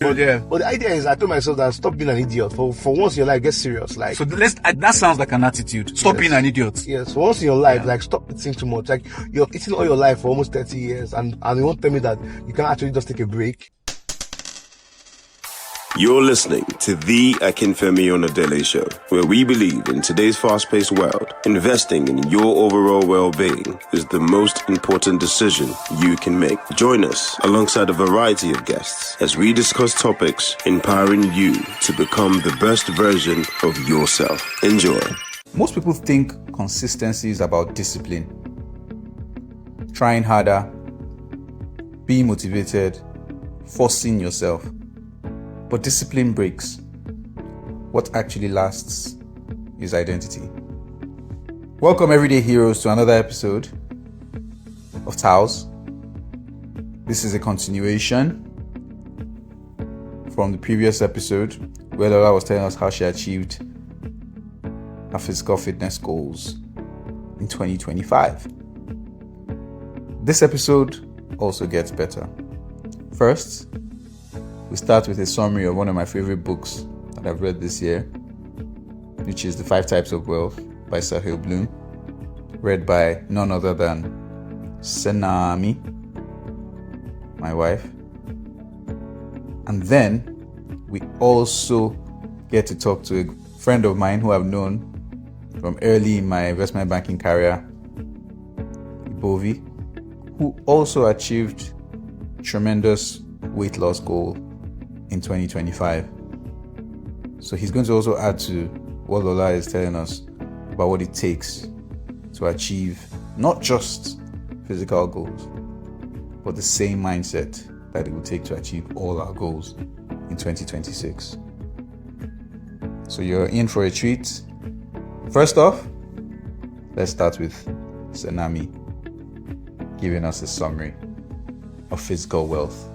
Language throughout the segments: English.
But the idea is, I told myself that stop being an idiot. For once in your life, get serious. Like, so that sounds like an attitude. Stop being an idiot. Yes, for once in your life, like, stop eating too much. Like, you're eating all your life for almost 30 years, and you won't tell me that you can actually just take a break. You're listening to the Akinfemi Onadele Show, where we believe in today's fast-paced world, investing in your overall well-being is the most important decision you can make. Join us alongside a variety of guests as we discuss topics empowering you to become the best version of yourself. Enjoy. Most people think consistency is about discipline, trying harder, being motivated, forcing yourself. But discipline breaks. What actually lasts is identity. Welcome, everyday heroes, to another episode of TAOS. This is a continuation from the previous episode where Lola was telling us how she achieved her physical fitness goals in 2025. This episode also gets better. First, we start with a summary of one of my favorite books that I've read this year, which is The 5 Types of Wealth by Sahil Bloom, read by none other than Senami, my wife. And then we also get to talk to a friend of mine who I've known from early in my investment banking career, Ebovi, who also achieved tremendous weight loss goal in 2025. So he's going to also add to what Lola is telling us about what it takes to achieve not just physical goals, but the same mindset that it will take to achieve all our goals in 2026. So you're in for a treat. First off, let's start with Senami giving us a summary of physical wealth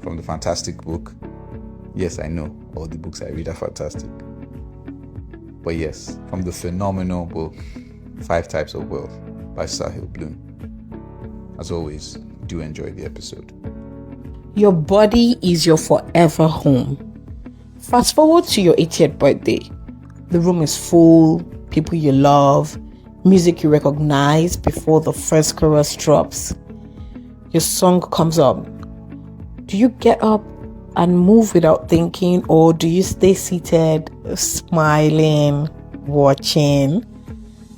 from the fantastic book. Yes, I know all the books I read are fantastic. But yes, from the phenomenal book, 5 Types of Wealth by Sahil Bloom. As always, do enjoy the episode. Your body is your forever home. Fast forward to your 80th birthday. The room is full, people you love, music you recognize before the first chorus drops. Your song comes up. Do you get up and move without thinking, or do you stay seated, smiling, watching?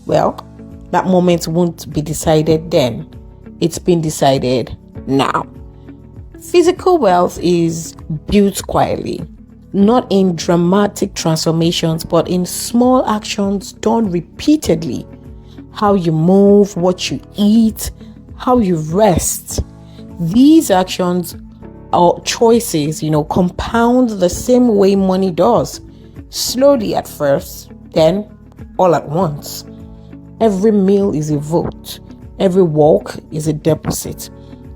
Well, that moment won't be decided then. It's been decided now. Physical wealth is built quietly, not in dramatic transformations, but in small actions done repeatedly. How you move, what you eat, how you rest. These actions or choices, compound the same way money does. Slowly at first, then all at once. Every meal is a vote. Every walk is a deposit.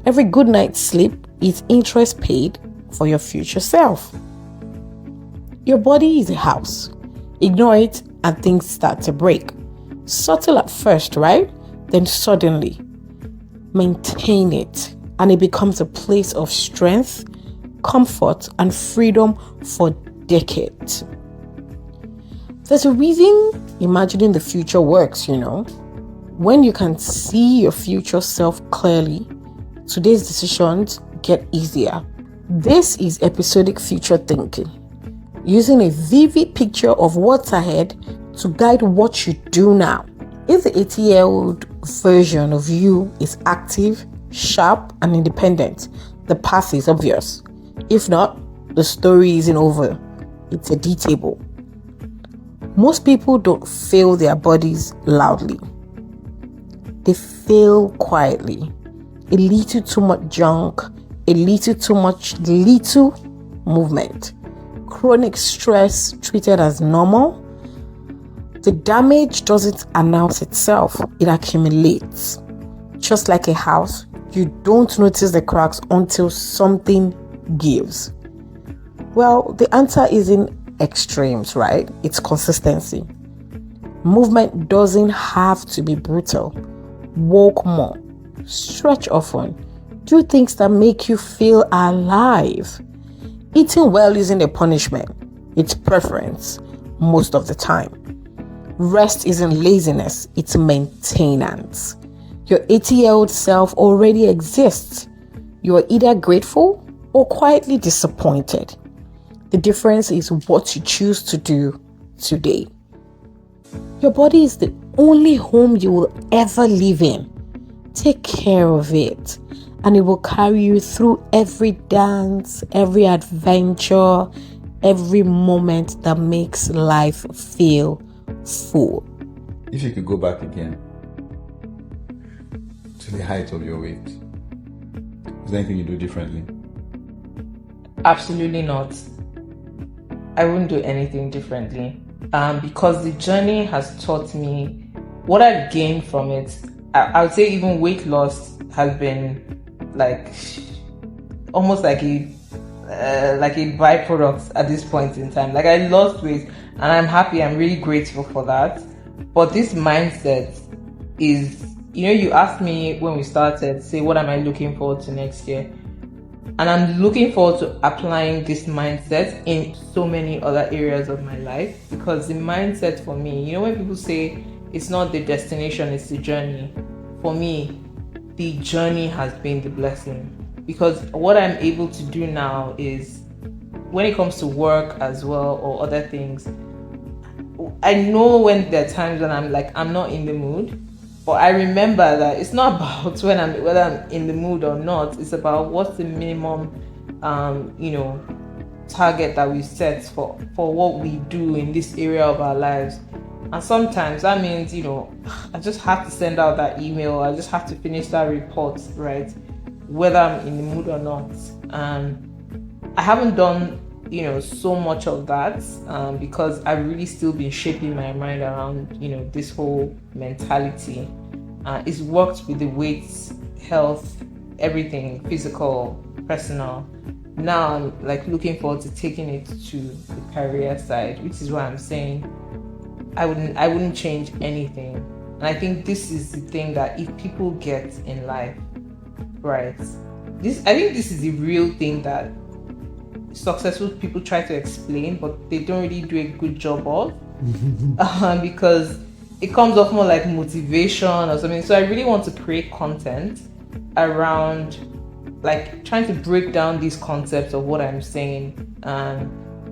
Every good night's sleep is interest paid for your future self. Your body is a house. Ignore it and things start to break. Subtle at first, right? Then suddenly, maintain it. And it becomes a place of strength, comfort, and freedom for decades. There's a reason imagining the future works, When you can see your future self clearly, today's decisions get easier. This is episodic future thinking, using a vivid picture of what's ahead to guide what you do now. If the 80-year-old version of you is active, sharp, and independent, the path is obvious. If not, the story isn't over. It's editable. Most people don't fail their bodies loudly. They fail quietly. A little too much junk, a little too much little movement. Chronic stress treated as normal. The damage doesn't announce itself, it accumulates. Just like a house, you don't notice the cracks until something gives. Well, the answer isn't extremes, right? It's consistency. Movement doesn't have to be brutal. Walk more, stretch often, do things that make you feel alive. Eating well isn't a punishment, it's preference most of the time. Rest isn't laziness, it's maintenance. Your 80-year-old self already exists. You are either grateful or quietly disappointed. The difference is what you choose to do today. Your body is the only home you will ever live in. Take care of it, and it will carry you through every dance, every adventure, every moment that makes life feel full. If you could go back again to the height of your weight, is there anything you do differently? Absolutely not. I wouldn't do anything differently. Because the journey has taught me what I've gained from it. I would say even weight loss has been like almost like a byproduct at this point in time. Like, I lost weight and I'm happy, I'm really grateful for that. But this mindset is, you asked me when we started, say, what am I looking forward to next year? And I'm looking forward to applying this mindset in so many other areas of my life, because the mindset for me, when people say it's not the destination, it's the journey, for me, the journey has been the blessing. Because what I'm able to do now is, when it comes to work as well or other things, I know when there are times when I'm not in the mood, but I remember that it's not about whether I'm in the mood or not. It's about what's the minimum, target that we set for what we do in this area of our lives. And sometimes that means, I just have to send out that email. I just have to finish that report, right? Whether I'm in the mood or not. I haven't done, so much of that because I've really still been shaping my mind around, this whole mentality. It's worked with the weight, health, everything, physical, personal. Now I'm looking forward to taking it to the career side, which is why I'm saying I wouldn't change anything. And I think this is the thing that if people get in life, right? I think this is the real thing that successful people try to explain, but they don't really do a good job of, because it comes off more like motivation or something. So I really want to create content around trying to break down these concepts of what I'm saying,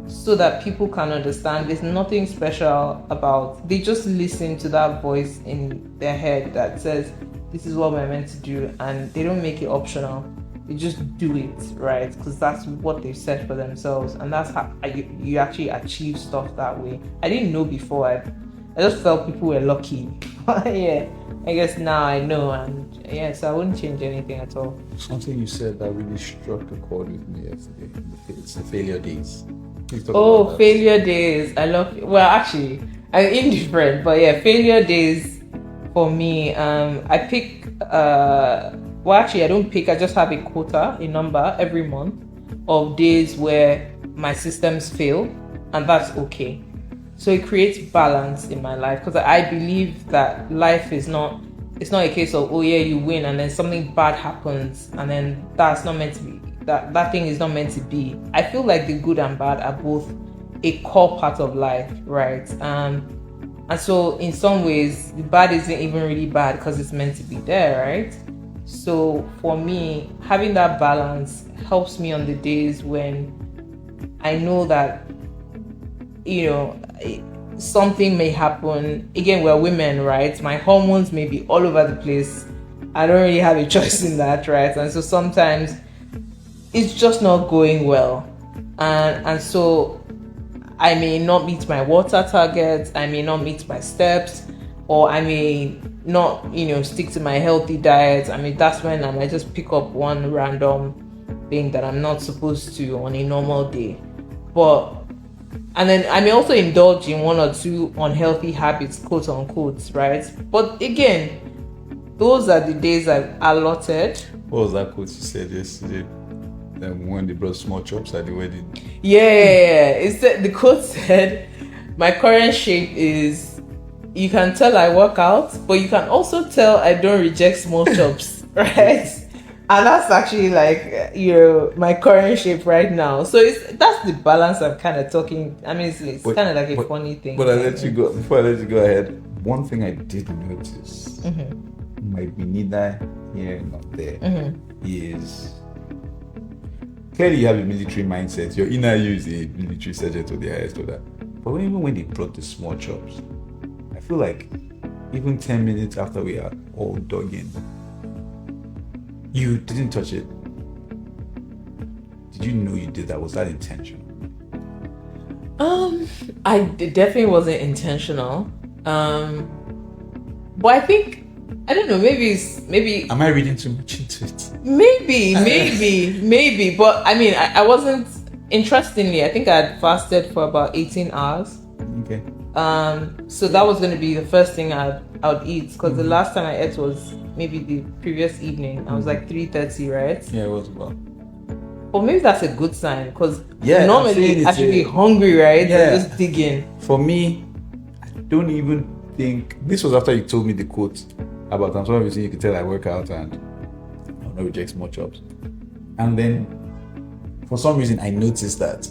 so that people can understand there's nothing special about, they just listen to that voice in their head that says this is what we're meant to do, and they don't make it optional. They just do it, right? Because that's what they've set for themselves, and that's how you actually achieve stuff that way. I didn't know before. I just felt people were lucky. Yeah, I guess now I know, and yeah, so I wouldn't change anything at all. Something you said that really struck a chord with me yesterday. It's the failure days. Oh, failure days. I love. Well, actually, I'm indifferent, but yeah, failure days for me. I pick. Well, actually, I don't pick. I just have a quota, a number every month of days where my systems fail, and that's okay. So it creates balance in my life, because I believe that life is not. It's not a case of, oh yeah, you win and then something bad happens and then that's not meant to be. That thing is not meant to be. I feel like the good and bad are both a core part of life, right? And so in some ways, the bad isn't even really bad because it's meant to be there, right? So for me, having that balance helps me on the days when I know that, something may happen. Again, we're women, right? My hormones may be all over the place. I don't really have a choice in that, right? And so sometimes it's just not going well. And so I may not meet my water targets, I may not meet my steps, or I may not, stick to my healthy diet. I mean, that's when I might just pick up one random thing that I'm not supposed to on a normal day. And then I may also indulge in one or two unhealthy habits, quote unquote, right? But again, those are the days I've allotted. What was that quote you said yesterday? When they brought small chops at the wedding. Yeah. The quote said, my current shape is, you can tell I work out, but you can also tell I don't reject small chops, right? And that's actually like my current shape right now. So that's the balance I'm kind of talking. I mean, it's kind of like a funny thing. But before I let you go ahead, one thing I did notice might be neither here nor there is clearly you have a military mindset. Your inner you is a military sergeant or the highest order. But even when they brought the small chops, I feel like even 10 minutes after we are all dug in, you didn't touch it. Did you know you did that? Was that intentional? It definitely wasn't intentional. But I think, I don't know, maybe am I reading too much into it? Maybe. But I mean, I wasn't, interestingly, I think I had fasted for about 18 hours. Okay. So that was going to be the first thing I would eat, because the last time I ate was maybe the previous evening. I was like 3:30, right? Yeah, it was about. But maybe that's a good sign, because normally I should be hungry, right? Yeah. Just dig in. For me, I don't even think this was after you told me the quote about I'm sorry you can tell I work out and I'll not reject small chops. And then for some reason I noticed that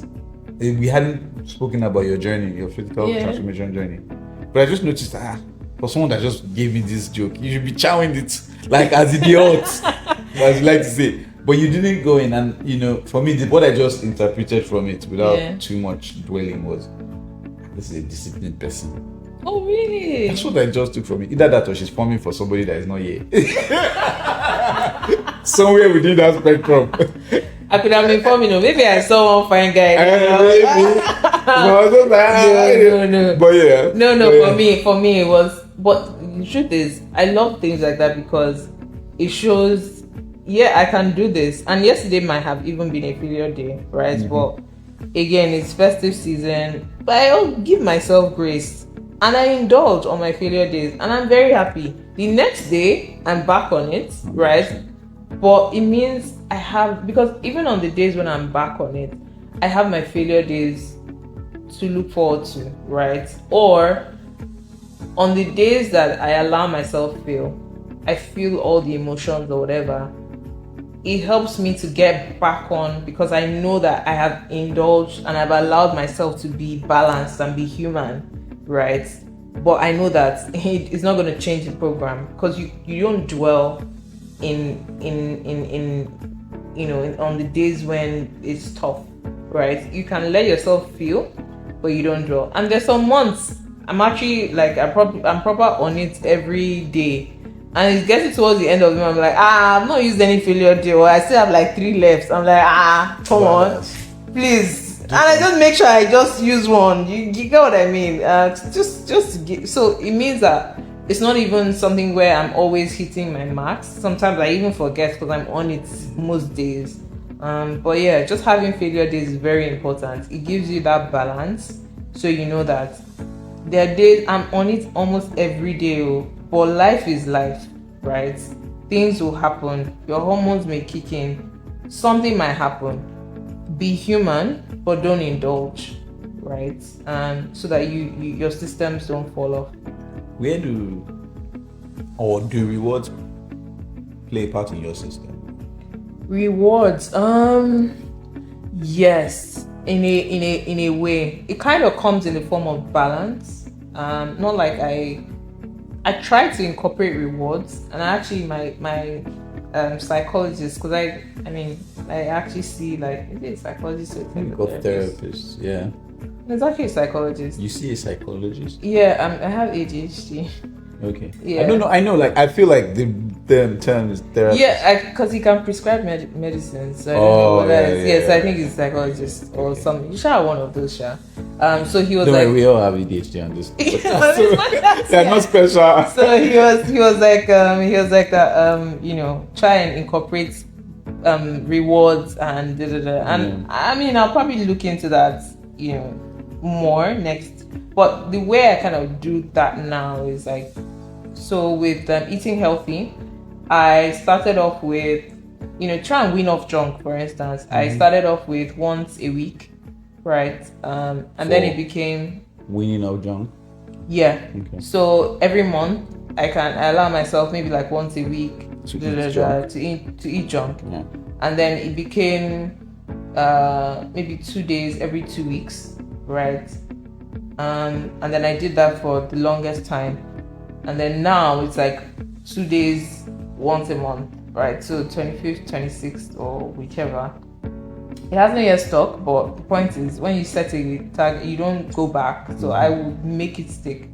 we hadn't spoken about your journey, your physical transformation journey. But I just noticed for someone that just gave me this joke, you should be chowing it like as idiots, as you like to say. But you didn't go in, and for me, what I just interpreted from it without too much dwelling was, this is a disciplined person. Oh, really? That's what I just took from it. Either that or she's forming for somebody that is not here. Somewhere within that spectrum. I could have been forming, maybe I saw one fine guy. No. But yeah. No, for me it was, but the truth is, I love things like that because it shows, I can do this. And yesterday might have even been a failure day, right? But again, it's festive season, but I'll give myself grace and I indulge on my failure days, and I'm very happy. The next day, I'm back on it, right? But it means I have, because even on the days when I'm back on it, I have my failure days to look forward to, right? Or on the days that I allow myself I feel all the emotions or whatever, it helps me to get back on, because I know that I have indulged and I've allowed myself to be balanced and be human, right? But I know that it's not going to change the program, because you don't dwell on the days when it's tough, right? You can let yourself feel, but you don't dwell. And there's some months I'm actually like I'm proper on it every day, and it's getting towards the end of the month. I'm like, I've not used any failure day, or I still have like 3 left. I'm like, come on, please. And I just make sure I just use one. You get what I mean? So it means that it's not even something where I'm always hitting my marks. Sometimes I even forget because I'm on it most days. But yeah, just having failure days is very important. It gives you that balance, so you know that there are days I'm on it almost every day. But life is life, right? Things will happen. Your hormones may kick in. Something might happen. Be human, but don't indulge, right? So that your systems don't fall off. Where do rewards play a part in your system? Rewards, yes, in a way. It kind of comes in the form of balance. Not like I try to incorporate rewards, and actually my psychologist, because I actually see, like, is it a psychologist or a therapist? Yeah. It's actually a psychologist. You see a psychologist? Yeah, I have ADHD. Okay. Yeah. I don't know. I know. Like, I feel like the term is therapist. Yeah, because he can prescribe medicines. So I don't know what that is. Yes, I think he's a psychologist or something. You should have one of those, Sha. So he was don't like, worry, we all have ADHD on this. They're not special. So he was like that. Try and incorporate rewards and da da da. And I'll probably look into that. More next. But the way I kind of do that now is like, so with eating healthy, I started off with, try and wean off junk, for instance. I started off with once a week, right? And then it became weaning off junk. Yeah. Okay. So every month I allow myself maybe like once a week to eat junk. Yeah. And then it became maybe 2 days every 2 weeks, right? And then I did that for the longest time, and then now it's like 2 days once a month, right? So 25th, 26th, or whichever. It hasn't yet stuck, but the point is, when you set a target, you don't go back. So I will make it stick.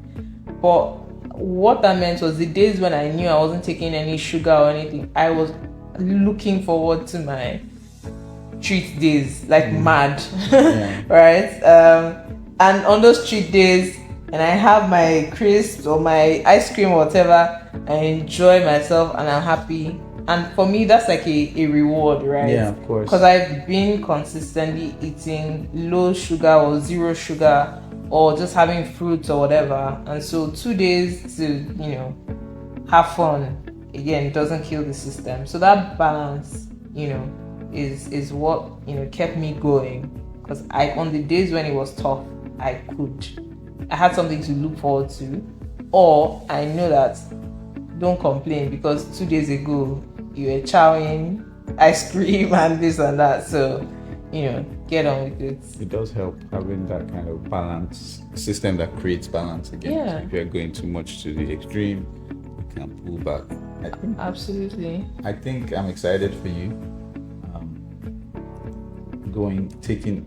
But what that meant was the days when I knew I wasn't taking any sugar or anything, I was looking forward to my treat days like mad, right? And on those treat days, and I have my crisps or my ice cream or whatever, I enjoy myself and I'm happy. And for me, that's like a reward, right? Yeah, of course. Because I've been consistently eating low sugar or zero sugar, or just having fruits or whatever. And so 2 days to, have fun, again, doesn't kill the system. So that balance, is what, kept me going. Because on the days when it was tough, I had something to look forward to. Or I know that, don't complain, because 2 days ago, you were chowing ice cream and this and that. So, get on with it. It does help having that kind of balance system that creates balance again. Yeah. So if you're going too much to the extreme, you can pull back. Absolutely. I think I'm excited for you. Taking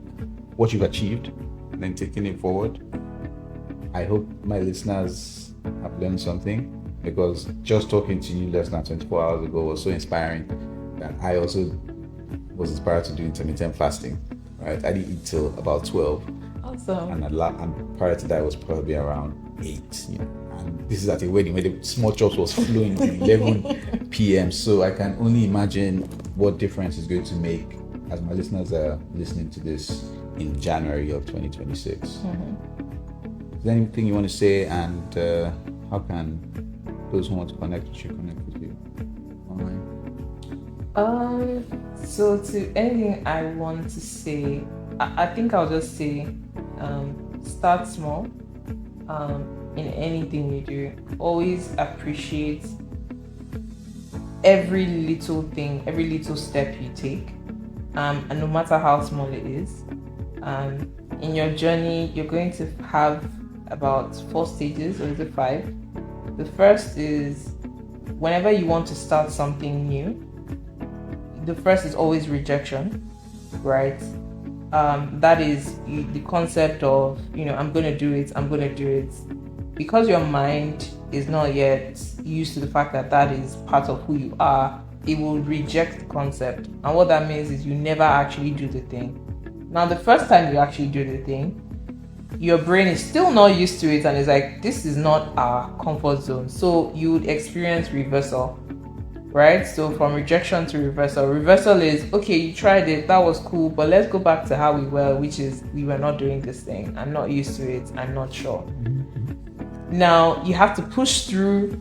what you've achieved and then taking it forward. I hope my listeners have learned something, because just talking to you less than 24 hours ago was so inspiring that I also was inspired to do intermittent fasting. Right, I didn't eat till about 12. Awesome. And prior to that, it was probably around 8. And this is at a wedding where the small chops was flowing at 11 p.m. So I can only imagine what difference it's going to make as my listeners are listening to this in January of 2026. Is there anything you want to say, and how can those who want to connect with you connect with you online? So to anything I want to say, I think I'll just say, start small. In anything you do, always appreciate every little thing, every little step you take, and no matter how small it is. In your journey, you're going to have about 4 stages, or is it 5? The first is whenever you want to start something new, the first is always rejection, right? That is the concept of, I'm going to do it. Because your mind is not yet used to the fact that that is part of who you are, it will reject the concept. And what that means is you never actually do the thing. Now, the first time you actually do the thing, your brain is still not used to it and is like, this is not our comfort zone. So you would experience reversal, right? So from rejection to reversal. Reversal is, okay, you tried it, that was cool, but let's go back to how we were, which is we were not doing this thing. I'm not used to it. I'm not sure. Now you have to push through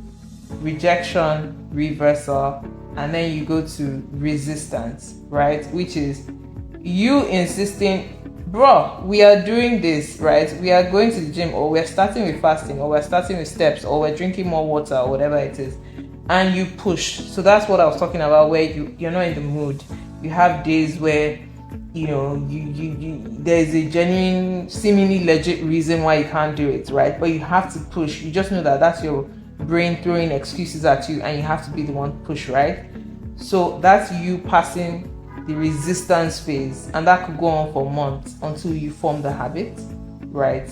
rejection, reversal, and then you go to resistance, right? Which is you insisting, bro, we are doing this, right? We are going to the gym, or we're starting with fasting, or we're starting with steps, or we're drinking more water, or whatever it is. And you push. So that's what I was talking about, where you're not in the mood. You have days where, there's a genuine, seemingly legit reason why you can't do it, right? But you have to push. You just know that that's your brain throwing excuses at you, and you have to be the one to push, right? So that's you passing the resistance phase, and that could go on for months until you form the habit, right?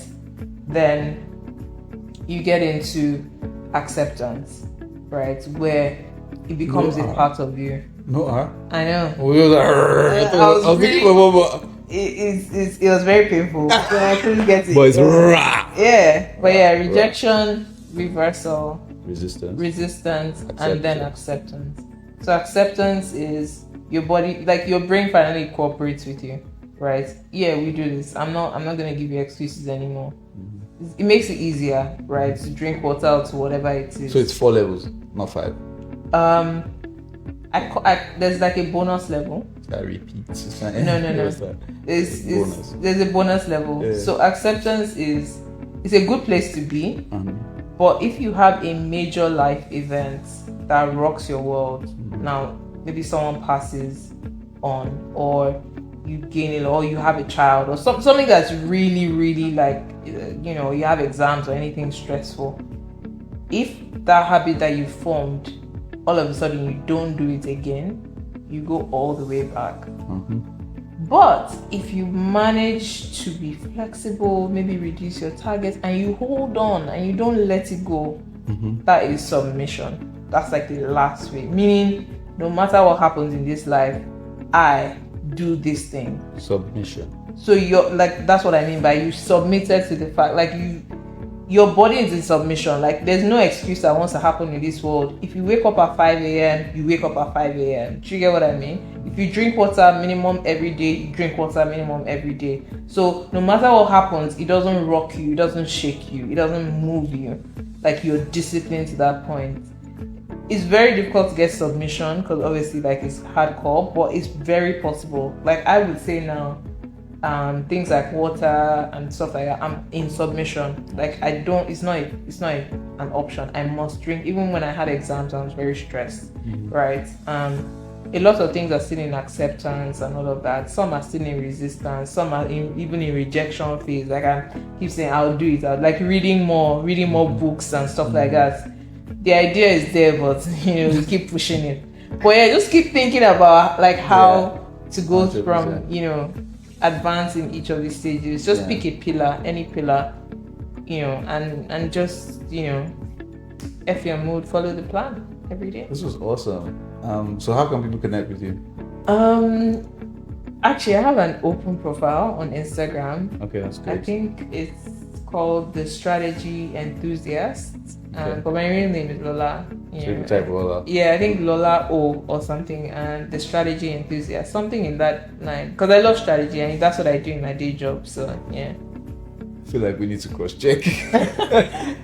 Then you get into acceptance, right, where it becomes a part of you. I know. It was very painful. So I couldn't get it. But it's rejection, reversal, resistance, and then acceptance. So acceptance is your body, like your brain finally cooperates with you, right? Yeah, we do this. I'm not gonna give you excuses anymore. It makes it easier, right, to drink water or to whatever it is. So it's 4 levels, not 5. There's like a bonus level. I repeat. No. There's a bonus level. Yeah. So acceptance is a good place to be. But if you have a major life event that rocks your world. Now, maybe someone passes on, or you gain it, or you have a child, or something that's really, really like, you have exams or anything stressful. If that habit that you formed, all of a sudden you don't do it again, you go all the way back. But if you manage to be flexible, maybe reduce your targets, and you hold on and you don't let it go, that is submission. That's like the last way. Meaning, no matter what happens in this life, I do this thing. Submission. So you're like, that's what I mean by you submitted to the fact, like your body is in submission. Like, there's no excuse that wants to happen in this world. If you wake up at 5 a.m., you wake up at 5 a.m. Do you get what I mean? If you drink water minimum every day, you drink water minimum every day. So no matter what happens, it doesn't rock you, it doesn't shake you, it doesn't move you. Like, you're disciplined to that point. It's very difficult to get submission because obviously, like, it's hardcore, but it's very possible. Like, I would say now, things like water and stuff like that, I'm in submission. Like, it's not an option. I must drink. Even when I had exams, I was very stressed, right? A lot of things are still in acceptance and all of that. Some are still in resistance. Some are even in rejection phase. Like, I keep saying, I'll do it. I'll like reading more books and stuff like that. The idea is there, but you keep pushing it. But yeah, just keep thinking about like how to go 100%. From advance in each of these stages. Just pick a pillar, any pillar, and just F your mood, follow the plan every day. This was awesome. So how can people connect with you? Actually, I have an open profile on Instagram. Okay, that's good. I think it's called The Strategy Enthusiast. Okay. But my real name is Lola. So you type Lola. Yeah, I think Lola O or something, and The Strategy Enthusiast, something in that line. Because I love strategy, and that's what I do in my day job. So yeah. I feel like we need to cross-check.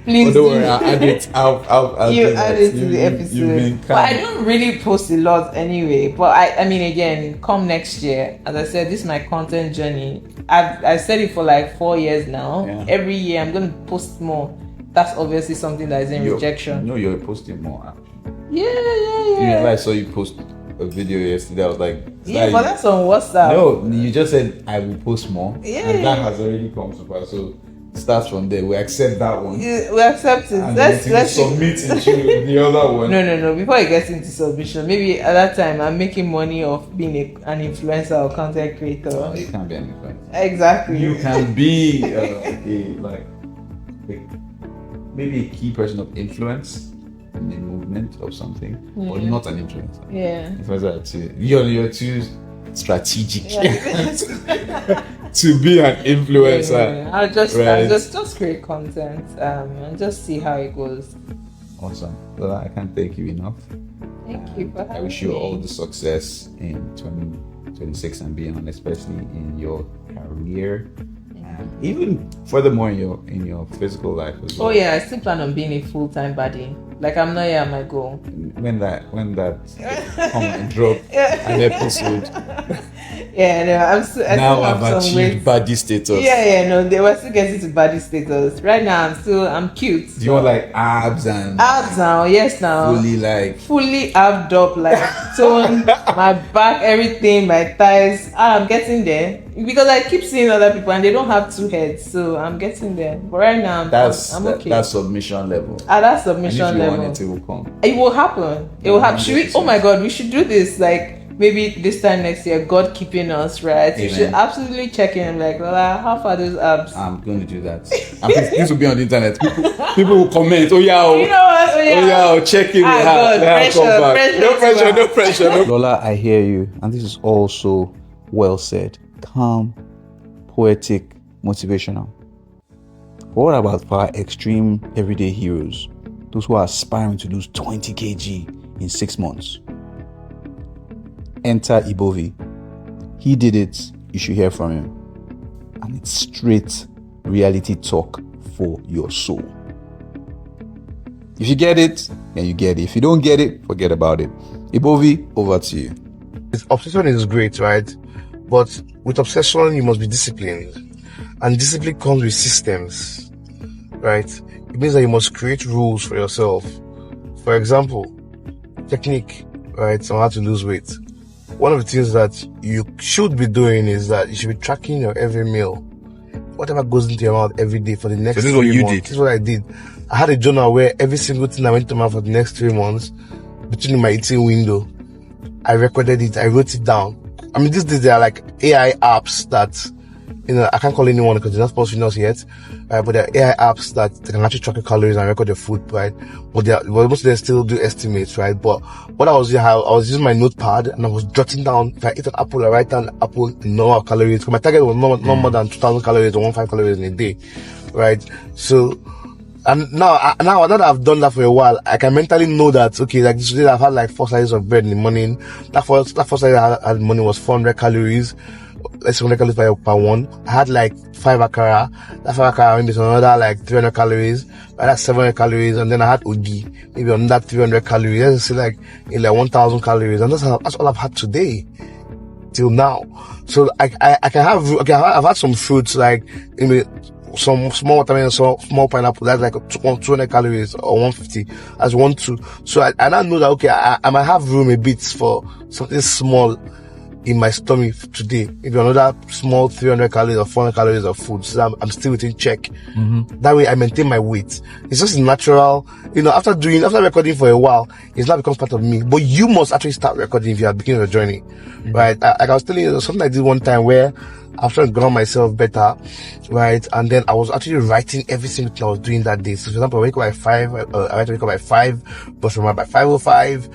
Please don't worry, I'll add it. I'll you add it to the episode. But I don't really post a lot anyway. But I mean, again, come next year, as I said, this is my content journey. I've said it for like 4 years now. Yeah. Every year I'm going to post more. That's obviously something that is in rejection. No, you're posting more actually. Yeah. I saw you post a video yesterday. I was like, but that's on WhatsApp. No, you just said I will post more. Yeah. And that has already come so far. So start from there. We accept that one. Yeah, we accept it. And let's submit into the other one. No. Before it gets into submission, maybe at that time I'm making money off being an influencer or content creator. No, you can't be an influencer. Exactly. You can be maybe a key person of influence in the movement of something, but not an influencer. Yeah. Influencer you're too strategic to be an influencer. I'll just create content and just see how it goes. Awesome. Well, I can't thank you enough. Thank you for having me. I wish you all the success in 2026 and beyond, especially in your career. Even furthermore in your physical life as well. Oh yeah, I still plan on being a full-time baddie. Like, I'm not here at my goal. When that come and drop an episode. Yeah, no, I've achieved baddie status. Yeah, they were still getting to baddie status. Right now, I'm cute. Do you want like abs now? Yes, now. Fully abbed up, like toned, my back, everything, my thighs. I'm getting there because I keep seeing other people and they don't have 2 heads, so I'm getting there. But right now, I'm okay. That's submission level. That submission level. Want it will come. It will happen. It will happen. Should we? Oh my God, we should do this. Like, maybe this time next year, God keeping us, right? You should absolutely check in. Like, Lola, how far are those abs? I'm going to do that. This will be on the internet. People will comment. Oh yeah. You know what? Check in. No pressure. Lola, I hear you, and this is also well said. Calm, poetic, motivational. But what about for our extreme everyday heroes? Those who are aspiring to lose 20 kg in 6 months. Enter Ebovi. He did it. You should hear from him. And it's straight reality talk for your soul. If you get it, then you get it. If you don't get it, forget about it. Ebovi, over to you. Obsession is great, right? But with obsession, you must be disciplined. And discipline comes with systems, right? It means that you must create rules for yourself. For example, technique, right, on how to lose weight. One of the things that you should be doing is that you should be tracking your every meal. Whatever goes into your mouth every day for the next 3 months. This is what I did. I had a journal where every single thing I went to my mouth for the next 3 months, between my eating window, I recorded it, I wrote it down. I mean, these days there are like AI apps that, I can't call anyone because they're not supposed to know us yet, but there are AI apps that they can actually track your calories and record your food, right? But most of them still do estimates, right? But what I was using my notepad and I was jotting down, if I eat an apple, I write down the apple in normal calories. Because my target was not more than 2,000 calories or 1,500 calories in a day, right? So, and now that I've done that for a while, I can mentally know that, okay, like today I've had like 4 slices of bread in the morning. That first slice I had in the morning was 400 calories. Let's 100 calories per one. I had like 5 akara. That 5 akara maybe another like 300 calories. I had 700 calories, and then I had ogi, maybe another 300 calories. Let's say like 1,000 calories, and that's all I've had today till now. So I've had some fruits like maybe some small watermelon, small pineapple. That's like 200 calories or 150 as 1-2. So I now know that okay, I might have room a bit for something small in my stomach today, maybe another small 300 calories or 400 calories of food, so I'm still within check. That way I maintain my weight. It's just natural, after recording for a while, it's now becomes part of me. But you must actually start recording if you are beginning your journey, right? Like I was telling you, something I did one time where I was trying to ground myself better, right? And then I was actually writing every single thing I was doing that day. So for example, I wake up by 5, I wake up by 5, brushed my by 5:05,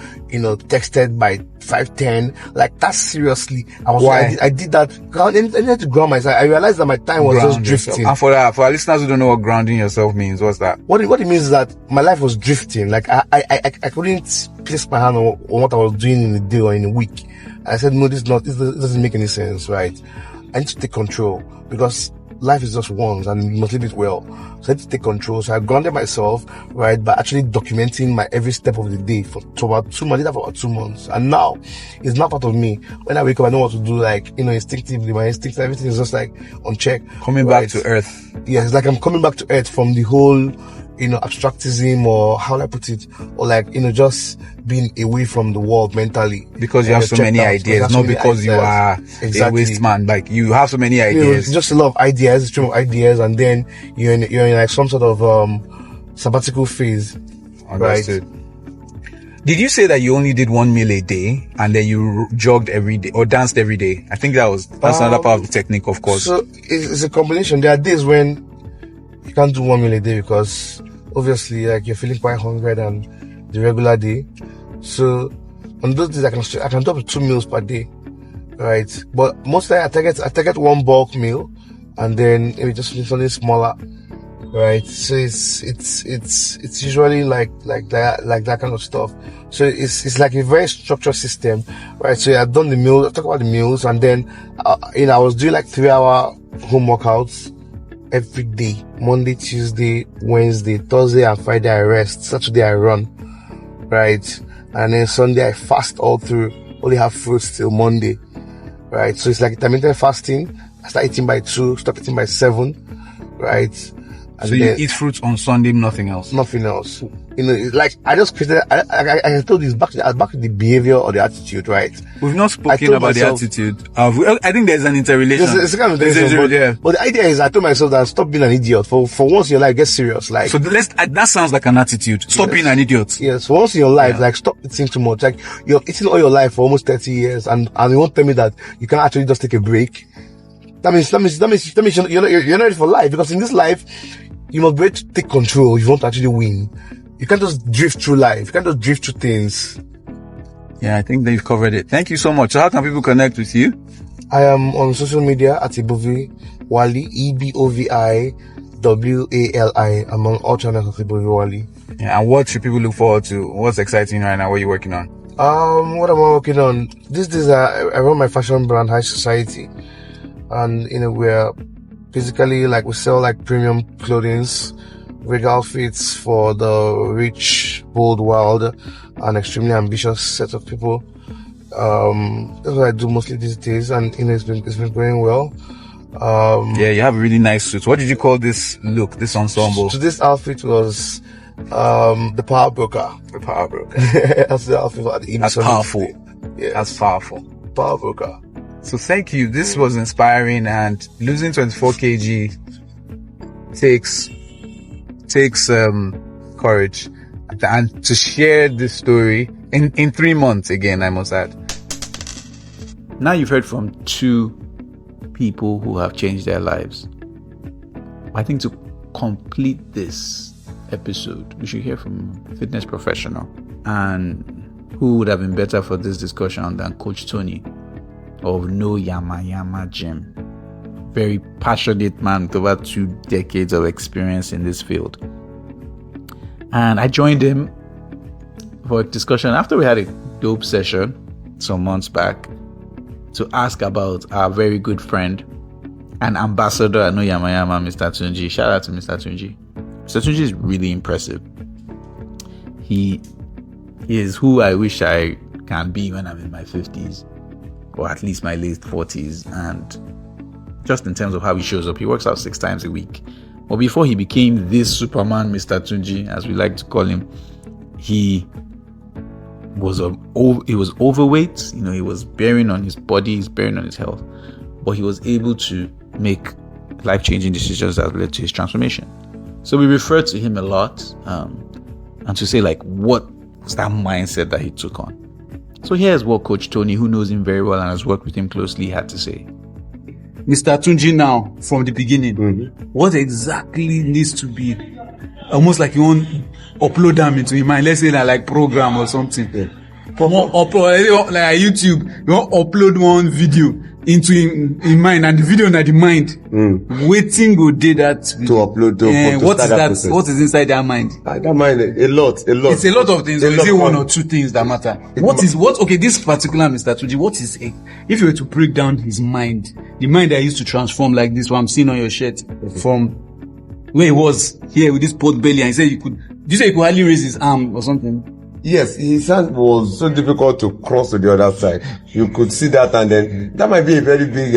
texted by 5:10. Like that's seriously. I did that. I needed to ground myself. I realized that my time was just drifting. And for our listeners who don't know what grounding yourself means, what's that? What it means is that my life was drifting. Like I couldn't place my hand on what I was doing in a day or in a week. And I said, no, this doesn't make any sense, right? I need to take control because life is just once and you must live it well. So I need to take control. So I grounded myself, right, by actually documenting my every step of the day for about 2 months. I did that for about 2 months. And now it's not part of me. When I wake up, I know what to do, like, instinctively. My instincts, everything is just like on check. Coming back to earth. Yeah, it's like I'm coming back to earth from the whole, abstractism, or how do I put it, or like, just being away from the world mentally. Because you have so many ideas, not because you are a waste man. Like you have so many ideas. Just a lot of ideas, a stream of ideas, and then you're in like some sort of sabbatical phase. Understood. Right? Did you say that you only did 1 meal a day and then you jogged every day or danced every day? I think that's another part of the technique, of course. So it's a combination. There are days when you can't do 1 meal a day because obviously like you're feeling quite hungry than the regular day. So on those days I can do up to 2 meals per day, right? But most of the time I target 1 bulk meal and then maybe just something smaller, right? So it's usually like that kind of stuff. So it's like a very structured system, right? So I've done the meal, I've talked about the meals, and then I was doing like 3-hour home workouts every day. Monday, Tuesday, Wednesday, Thursday and Friday I rest. Saturday I run, right? And then Sunday I fast all through, only have fruits till Monday, right? So it's like intermittent fasting. I start eating by 2, stop eating by 7, right? And so you eat fruits on Sunday, nothing else? Nothing else. It's like I just created, I told you, it's back to the behavior or the attitude, right? We've not spoken about the attitude. I think there's an interrelation. It's kind of interrelation, but the idea is I told myself that stop being an idiot. For once in your life, get serious. Like, so that sounds like an attitude. Stop being an idiot. Yes, for once in your life, like stop eating too much. Like you're eating all your life for almost 30 years and you won't tell me that you can actually just take a break. That means you're not ready for life, because in this life, you must be able to take control if you want to actually win. You can't just drift through life. You can't just drift through things. Yeah, I think they've covered it. Thank you so much. So how can people connect with you? I am on social media at Ebovi Wali, EBOVI WALI. I'm on all channels of Ebovi Wali. Yeah, and what should people look forward to? What's exciting right now? What are you working on? What am I working on? These days I run my fashion brand, High Society. And we're basically like we sell like premium clothings, regal outfits for the rich, bold, wild, and extremely ambitious set of people. That's what I do mostly these days, and it's been going well. Yeah, you have a really nice suit. What did you call this look, this ensemble? So this outfit was The power broker. The power broker. That's powerful. Yeah. That's powerful. Power broker. So thank you. This was inspiring, and losing 24 kg takes courage, and to share this story in 3 months again, I must add. Now you've heard from 2 people who have changed their lives. I think to complete this episode, we should hear from a fitness professional. And who would have been better for this discussion than Coach Tony of No Yama Yama Gym. Very passionate man with over 2 decades of experience in this field. And I joined him for a discussion after we had a dope session some months back to ask about our very good friend and ambassador at No Yama Yama, Mr. Tunji. Shout out to Mr. Tunji. Mr. Tunji is really impressive. He is who I wish I can be when I'm in my 50s, or at least my late 40s. And just in terms of how he shows up, he works out 6 times a week. But before he became this Superman, Mr. Tunji, as we like to call him, he was overweight. He was bearing on his body, he's bearing on his health. But he was able to make life-changing decisions that led to his transformation. So we refer to him a lot, and to say, what was that mindset that he took on? So here's what Coach Tony, who knows him very well and has worked with him closely, had to say. Mr. Tunji, now, from the beginning, what exactly needs to be, almost like you want to upload them into your mind, let's say like program or something. Upload, like YouTube, you want to upload one video into in mind, and the video in the mind, waiting go do that to upload. What is that? Process. What is inside their mind? That mind, a lot. It's a lot of things. Or is it 1 or 2 things that matter? Okay, this particular Mr. Tunji, what is it? If you were to break down his mind, the mind that used to transform like this, what I'm seeing on your shirt, from where he was here with this pot belly, and he said you could hardly raise his arm or something? Yes, his hand was so difficult to cross to the other side. You could see that, and then that might be a very big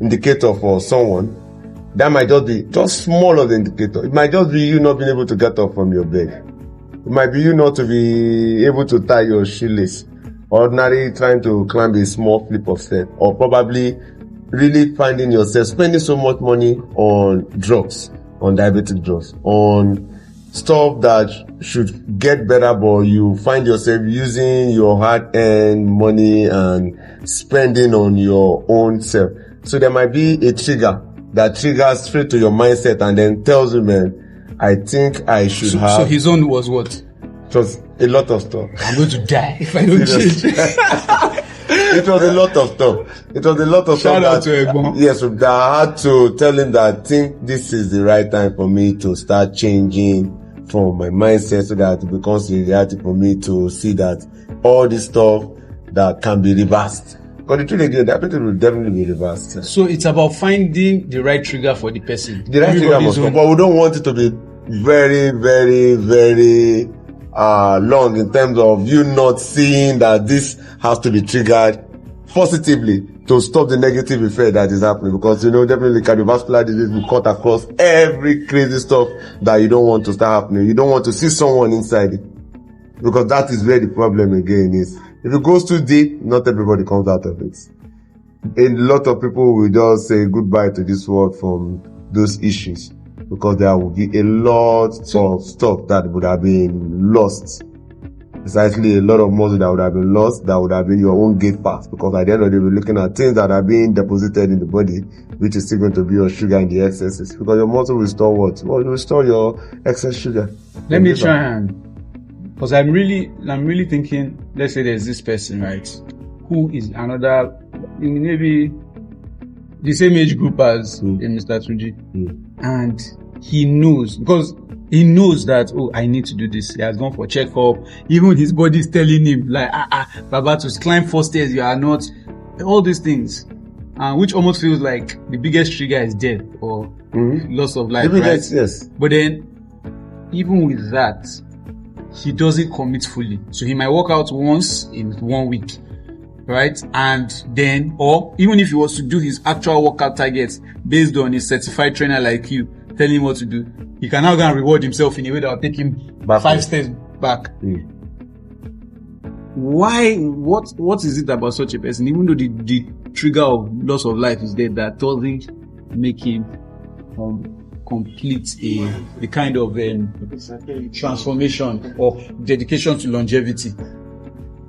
indicator for someone. That might just be small of the indicator. It might just be you not being able to get up from your bed. It might be you not to be able to tie your shoelace. Ordinarily trying to climb a small flip of step, or probably really finding yourself spending so much money on drugs, on diabetic drugs, on stuff that should get better, but you find yourself using your hard-earned money and spending on your own self. So there might be a trigger that triggers straight to your mindset and then tells you, man, I think I should have. So his own was what? It was a lot of stuff. I'm going to die if I don't change. It was a lot of stuff. Shout out to Egbon. Yes, I had to tell him that I think this is the right time for me to start changing from my mindset, so that it becomes a reality for me to see that all this stuff that can be reversed. Because the truth again, that will definitely be reversed. So it's about finding the right trigger for the person. The right trigger must come, but we don't want it to be very, very, very long in terms of you not seeing that this has to be triggered positively to stop the negative effect that is happening. Because definitely cardiovascular disease will cut across every crazy stuff that you don't want to start happening. You don't want to see someone inside it, because that is where the problem again is. If it goes too deep, not everybody comes out of it. A lot of people will just say goodbye to this world from those issues, because there will be a lot of stuff that would have been lost. Precisely, a lot of muscle that would have been lost, that would have been your own gate pass, because at the end of the day, we're looking at things that are being deposited in the body, which is still going to be your sugar in the excesses, because your muscle will store what? Well, it will store your excess sugar. Let me try and, because I'm really thinking, let's say there's this person, right, who is another, maybe the same age group as Mr. Tunji, and he knows, because he knows that, I need to do this. He has gone for checkup. Even his body is telling him, like, Baba, to climb 4 stairs, you are not. All these things, which almost feels like the biggest trigger is death or loss of life, right? Yes. But then, even with that, he doesn't commit fully. So he might work out once in 1 week, right? And then, or even if he was to do his actual workout targets based on his certified trainer like you, telling him what to do, he can now go and reward himself in a way that will take him Backward. 5 steps back. Why? What is it about such a person? Even though the trigger of loss of life is there, that doesn't make him complete the kind of transformation or dedication to longevity,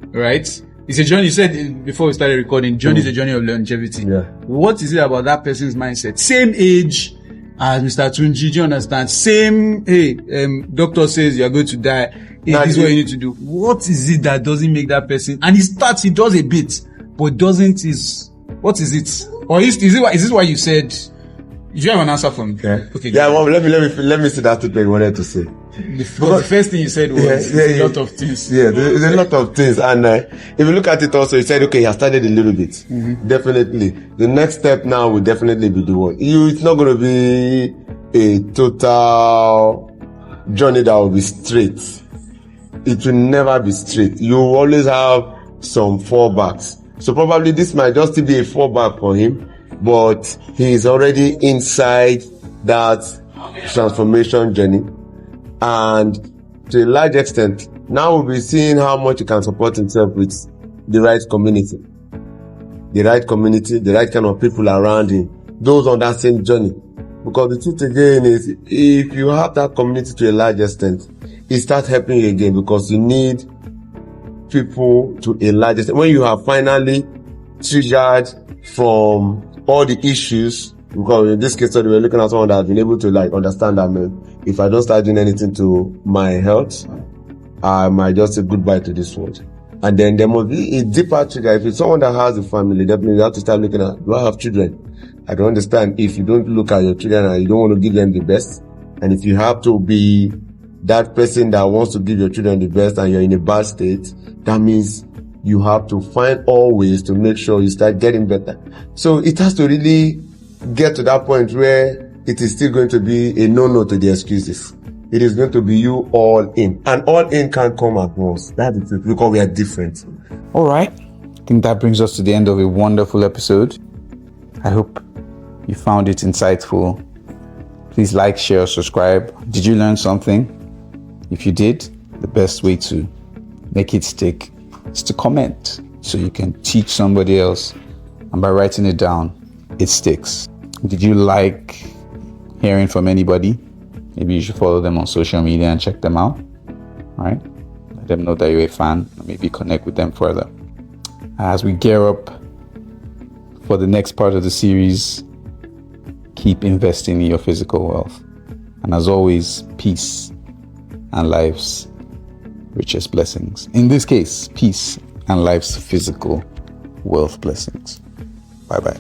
right? It's a journey. You said before we started recording, journey is a journey of longevity. Yeah. What is it about that person's mindset? Same age as Mr. Tunji, do you understand? Same, doctor says you are going to die. Hey, this is what you need to do. What is it that doesn't make that person? And he does a bit, but what is it? Or is this why you said, do you have an answer for me? Okay. Yeah, well, let me see that thing you wanted to say. The first thing you said was a lot of things. Yeah, there's a lot of things. And if you look at it also, you said, okay, he has started a little bit. Mm-hmm. Definitely. The next step now will definitely be the one. It's not going to be a total journey that will be straight. It will never be straight. You will always have some fallbacks. So probably this might just be a fallback for him, but he is already inside that transformation journey. And to a large extent, now we'll be seeing how much he can support himself with the right community. The right kind of people around him, those on that same journey. Because the truth again is, if you have that community to a large extent, it starts helping you again, because you need people to a large extent. When you have finally triggered from all the issues, because in this case study, we're looking at someone that has been able to understand that, man, if I don't start doing anything to my health, I might just say goodbye to this world. And then there must be a deeper trigger. If it's someone that has a family, definitely you have to start looking at, do I have children? I don't understand if you don't look at your children and you don't want to give them the best. And if you have to be that person that wants to give your children the best and you're in a bad state, that means you have to find all ways to make sure you start getting better. So it has to really get to that point where it is still going to be a no-no to the excuses. It is going to be you all in. And all in can't come at once. That's the truth, because we are different. All right. I think that brings us to the end of a wonderful episode. I hope you found it insightful. Please like, share, subscribe. Did you learn something? If you did, the best way to make it stick is to comment so you can teach somebody else. And by writing it down, it sticks. Did you like hearing from anybody? Maybe you should follow them on social media and check them out. All right? Let them know that you're a fan. Maybe connect with them further. As we gear up for the next part of the series, keep investing in your physical wealth. And as always, peace and life's richest blessings. In this case, peace and life's physical wealth blessings. Bye-bye.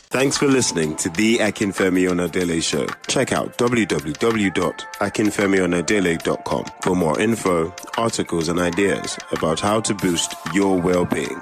Thanks for listening to the Akinfemi Onadele Show. Check out www.akinfemionadele.com for more info, articles, and ideas about how to boost your well-being.